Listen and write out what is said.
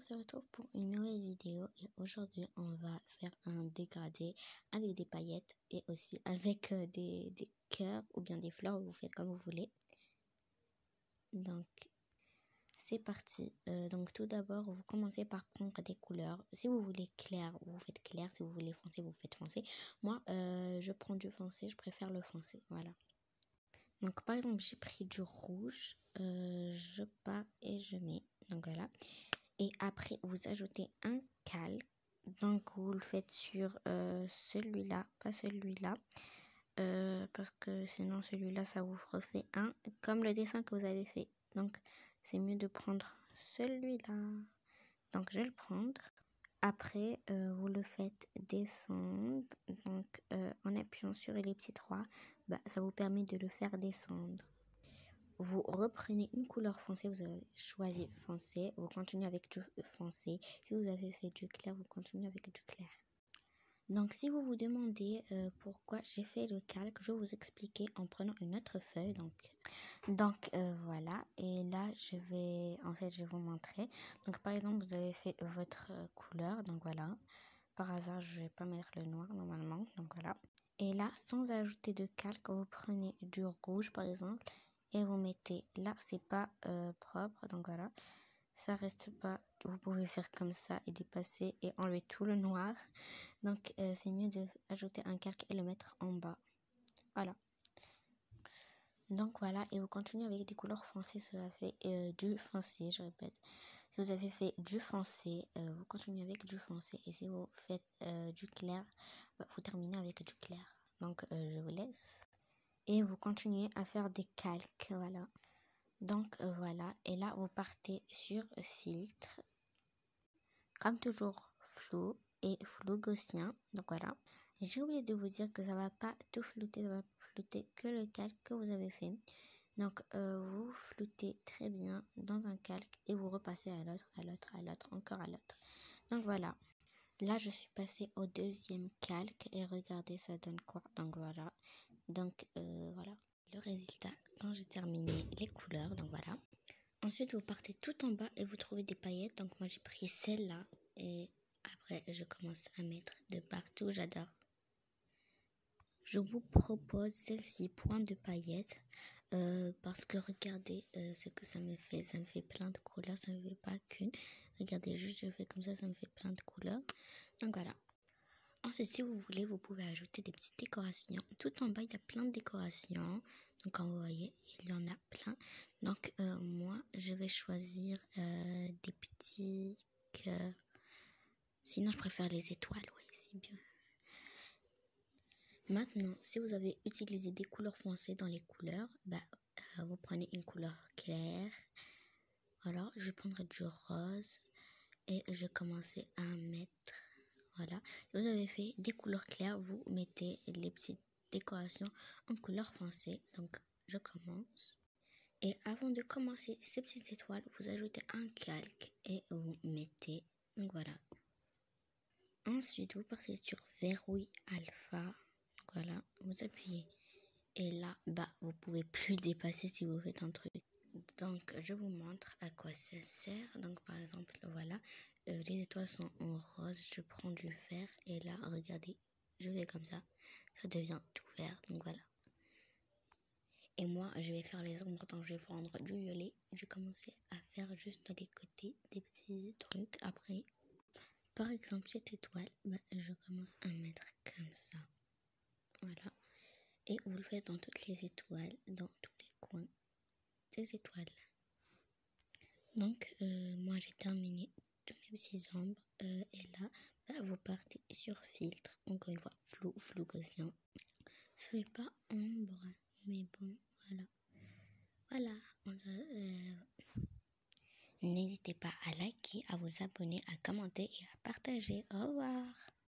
on se retrouve pour une nouvelle vidéo et aujourd'hui on va faire un dégradé avec des paillettes et aussi avec des cœurs ou bien des fleurs, vous faites comme vous voulez. Donc c'est parti. Donc tout d'abord vous commencez par prendre des couleurs. Si vous voulez clair, vous faites clair. Si vous voulez foncé, vous faites foncé. Moi je prends du foncé, je préfère le foncé, voilà. Donc par exemple j'ai pris du rouge, je pars et je mets, donc voilà. Et après, vous ajoutez un calque. Donc, vous le faites sur celui-là, pas celui-là. Parce que sinon, celui-là, ça vous refait un. Comme le dessin que vous avez fait. Donc, c'est mieux de prendre celui-là. Donc, je vais le prendre. Après, vous le faites descendre. Donc, en appuyant sur les petits trois, ça vous permet de le faire descendre. Vous reprenez une couleur foncée, vous avez choisi foncé, vous continuez avec du foncé. Si vous avez fait du clair, vous continuez avec du clair. Donc si vous vous demandez pourquoi j'ai fait le calque, je vais vous expliquer en prenant une autre feuille. Donc voilà, et là je vais vous montrer. Donc par exemple, vous avez fait votre couleur, donc voilà. Par hasard, je vais pas mettre le noir normalement, donc voilà. Et là, sans ajouter de calque, vous prenez du rouge par exemple. Et vous mettez là, c'est pas propre, donc voilà, ça reste pas, vous pouvez faire comme ça et dépasser et enlever tout le noir. Donc c'est mieux de ajouter un calque et le mettre en bas, voilà. Donc voilà, et vous continuez avec des couleurs foncées. Si vous avez fait du foncé, je répète, si vous avez fait du foncé, vous continuez avec du foncé, et si vous faites du clair, vous terminez avec du clair. Donc je vous laisse. Et vous continuez à faire des calques, voilà. Donc voilà, et là vous partez sur filtre, comme toujours flou et flou gaussien, donc voilà. J'ai oublié de vous dire que ça va pas tout flouter, ça va flouter que le calque que vous avez fait. Donc vous floutez très bien dans un calque et vous repassez à l'autre, à l'autre, à l'autre, encore à l'autre. Donc voilà, là je suis passée au deuxième calque et regardez ça donne quoi. Donc voilà, donc voilà le résultat quand j'ai terminé les couleurs, donc voilà. Ensuite vous partez tout en bas et vous trouvez des paillettes. Donc moi j'ai pris celle-là et après je commence à mettre de partout, j'adore. Je vous propose celle-ci, point de paillettes, parce que regardez ce que ça me fait plein de couleurs, ça me fait pas qu'une. Regardez, juste je fais comme ça me fait plein de couleurs. Donc voilà. Ensuite, si vous voulez, vous pouvez ajouter des petites décorations. Tout en bas, il y a plein de décorations. Donc, comme vous voyez, il y en a plein. Donc, moi, je vais choisir des petits cœurs. Sinon, je préfère les étoiles. Oui, c'est bien. Maintenant, si vous avez utilisé des couleurs foncées dans les couleurs, vous prenez une couleur claire. Voilà, je vais prendre du rose et je vais commencer à mettre. Voilà, si vous avez fait des couleurs claires, vous mettez les petites décorations en couleur foncée. Donc, je commence. Et avant de commencer ces petites étoiles, vous ajoutez un calque et vous mettez. Donc, voilà. Ensuite, vous partez sur verrouille alpha. Donc, voilà, vous appuyez. Et là, vous pouvez plus dépasser si vous faites un truc. Donc, je vous montre à quoi ça sert. Donc, par exemple, voilà, les étoiles sont en rose. Je prends du vert et là, regardez, je vais comme ça devient tout vert. Donc, voilà. Et moi, je vais faire les ombres. Donc, je vais prendre du violet. Je vais commencer à faire juste dans les côtés des petits trucs. Après, par exemple, cette étoile, je commence à mettre comme ça. Voilà. Et vous le faites dans toutes les étoiles, dans tous les coins des étoiles. Donc, moi, j'ai terminé tous mes petits ombres. Et là, vous partez sur filtre. Encore une fois, flou gaussien. Ce n'est pas ombre, mais bon, voilà. Voilà. N'hésitez pas à liker, à vous abonner, à commenter et à partager. Au revoir.